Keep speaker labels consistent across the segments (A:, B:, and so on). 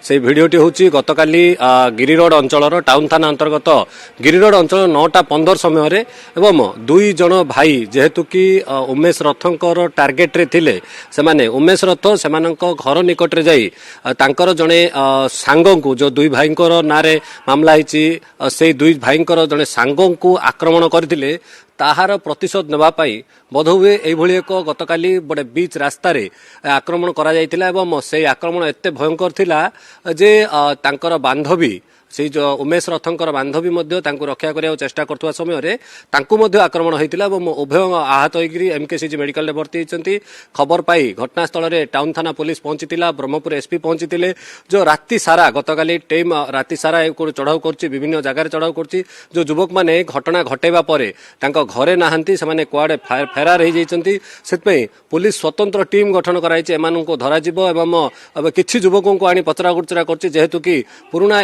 A: से भिडटी हूँ गतकाली गिरिरोड अंचल टाउन थाना अंतर्गत गिरिरोड अंचल 9:15 समय एवं दुई जन भाई जेहेतु कि उमेश रथंकर टार्गेट रे थिले सेमाने उमेश रथ से घर निकट रे जाई तांकर जने सांगों को जो दुई भाई नारे मामला होती से दुई भाई जने सांगों को आक्रमण करथिले ताहार प्रतिशोध नेबाई बोधहुए यही एक गतकाली गोटे बीच रास्तार आक्रमण करा जायतिला एवं से आक्रमण एते भयंकर थिला जे तांकर बांधवी से जो उमेश रथंकर बांधवी रक्षा करने चेष्टा करथुवा समय आक्रमण होता उभय आहत होकर एमकेसीजी मेडिकल भर्ती होती खबर पाई घटनास्थल में टाउन थाना पुलिस पहुंची ब्रह्मपुर एसपी पहुंची जो राति सारा गतकाली टीम राति सारा चढ़ाऊ कर विभिन्न जगार चढ़ाऊ कर जो युवक मैंने घटना घटेबा परे घरे नहांती से कुआडे फेरार हो जाती से पुलिस स्वतंत्र टीम गठन कराई धरा एवं किसी युवकों को आनी पचरा गुचरा कर जेहेतु कि पुराना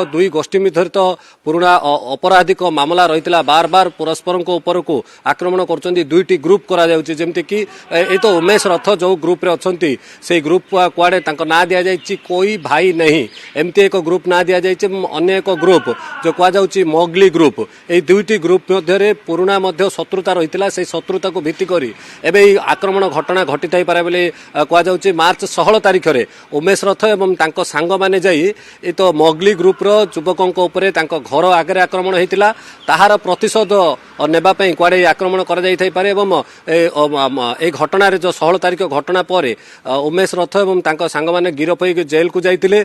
A: दुई गोष्ठी मध्य तो पुराना अपराधिक मामला रही बार बार परस्पर ऊपर को आक्रमण कर दुईटी ग्रुप करमती कि ये तो उमेश रथ जो ग्रुप रे अच्छी से ग्रुप कुआडे ना दि जाए कोई भाई नहीं एमती एक ग्रुप ना दि जाए अन्य एक ग्रुप जो कहुच्छी मोगली ग्रुप ये दुईटी ग्रुप मध्य पुराना शत्रुता रही से शत्रुता को भित्ति करी एवं आक्रमण घटना घटी थाई पारे बोली कहुच्छी मार्च 16 तारिख में उमेश रथ एवं सांग मैंने जाई ये तो मोगली ग्रुप युवकों घर आगे आक्रमण होता ताहार प्रतिशोध नेबाई कुआडे आक्रमण कर घटना जो 16 तारिख घटना पर उमेश रथ और सांग मैंने गिरफ हो जेल को जाते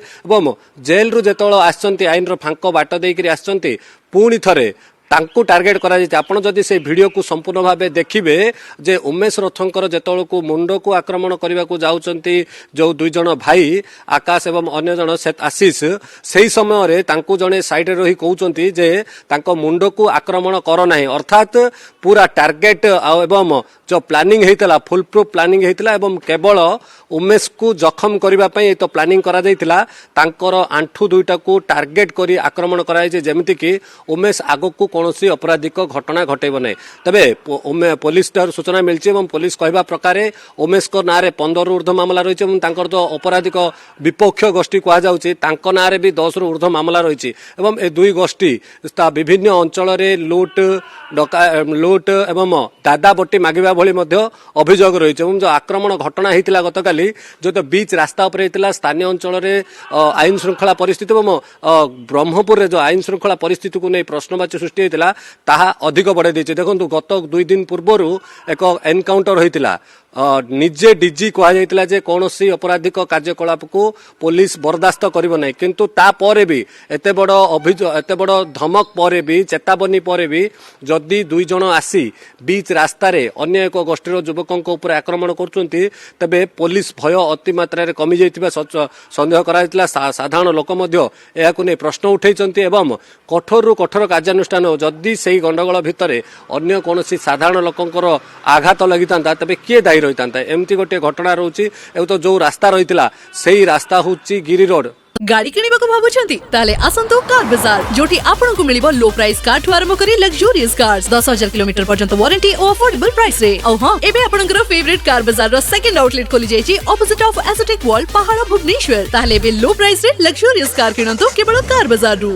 A: जेल रु जो आसचंती आईन फांक बाट देकर आसचंती पुणी थरे तांकु टार्गेट करा जायछि। आपण जदि से वीडियो को संपूर्ण भाव देखिबे जे उमेश रथंकर जेतळ को मुंड को आक्रमण करने को जाउचंती जो दुई जन भाई आकाश एवं अन्य जन आशीष सही समय रे तांकु जने साइड रही कहउचंती जे तांको मुंड को आक्रमण कर नाही अर्थात पूरा टार्गेट एवं जो प्लानिंग हेतला फुल प्रूफ प्लानिंग हेतला एवं केवल उमेश को जखम करबा पई तो प्लानिंग करा जायतिला तांकर आंठू दुईटा को टार्गेट करी आक्रमण कराई जेमिति कि उमेश आगो को कौनसी अपराधिक घटना घटेब ना तेरे पुलिस सूचना मिली और पुलिस कहवा प्रकार उमेश को ना 15 रु ऊर्ध्व मामला रही जो अपराधिक विपक्ष गोष्ठी कहुच्छी ना भी 10 रु ऊर्ध्व मामला रही ए दुई गोष्ठी विभिन्न अंचल लुट एवं दादा बटी मागिबा भली अभियोग रही जो आक्रमण घटना होता गतकाली जो तो बीच रास्ता उपर होता स्थानीय अंचल आईन श्रृंखला परिस्थिति ब्रह्मपुर जो आईन श्रृंखला परिस्थिति को नहीं प्रश्नवाची सृष्टि होता ताहा अधिक बढ़ाई देछि। देखंतु गत 2 दिन पूर्व एक एनकाउंटर होता निजे डीजी कहुला जे कौनसी अपराधिक कार्यकलाप को पुलिस बर्दास्त करिबो नै किंतु तापर भी एते बड़ धमक पर भी चेतावनी पर भी जदि दुई जन आसी बीच रास्तार अन्य एक गोष्ठीर युवकों उपर आक्रमण करछंती तबे पुलिस भय अति मात्रा रे कमी जाइतिबा संदेह कराइतिला साधारण लोक मध्य एहाकु नै प्रश्न उठैचंती एवं कठोर रु कठोर कार्यानुष्ठान जदि सेही गंडगोल भितरे अन्य कौनसी साधारण लोकंकर आघात लगितांता तबे किए दायी रही था एमती गोटे घटना रोची तो जो रास्ता रही से रास्ता हूँ गिरी रोड
B: गाड़ी किनिबाको भाबुछंती ताले आसंतो कार बाजार जोटी आपनको मिलिबो लो प्राइस कार ठु आरंभ करी लग्जरियस कार्स 10,000 किलोमीटर पर्यंत वारंटी और अफोर्डेबल प्राइस रे औ हां एबे आपनकर फेवरेट कार बाजार रो सेकंड आउटलेट खोली जायछि ऑपोजिट ऑफ एसोटेक वॉल पहाड़ भुवनेश्वर ताले बे लो प्राइस रे लग्जरियस कार किनंतो केवल कार बाजार रु।